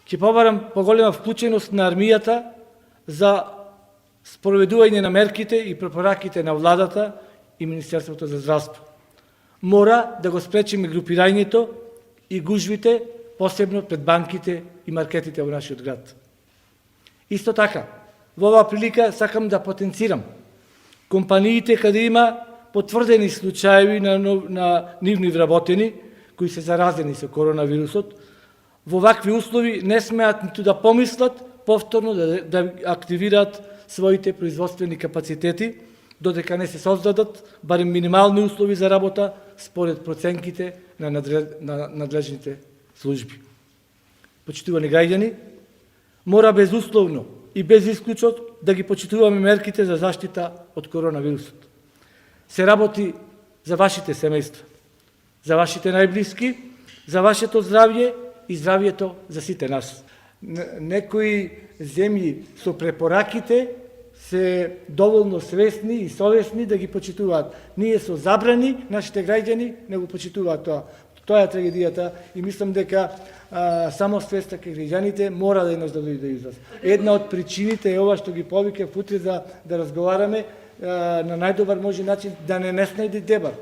Ќе побарам поголема вклученост на армијата за спроведување на мерките и препораките на владата и Министерството за здравство. Мора да го спречиме групирањето и гужвите, посебно пред банките и маркетите во нашиот град. Исто така, во оваа прилика сакам да потенцирам компаниите каде има потврдени случаи на нивни вработени кои се заразени со коронавирусот, во вакви услови не смеат ниту да помислат повторно да активираат своите производствени капацитети, додека не се создадат барем минимални услови за работа според проценките на надлежните служби. Почитувани граѓани, мора безусловно и без исклучок да ги почитуваме мерките за заштита од коронавирусот. Се работи за вашите семејства, за вашите најблиски, за вашето здравје и здравјето за сите нас. Некои земји со препораките се доволно свесни и совесни да ги почитуваат. Ние со забрани, нашите граѓани не го почитуваат тоа. Тоа е трагедијата и мислам дека само свеста кај граѓаните мора да нас да дојде израз. Една од причините е ова што ги повикав утре да разговараме на најдобар можен начин да не снајде дебат.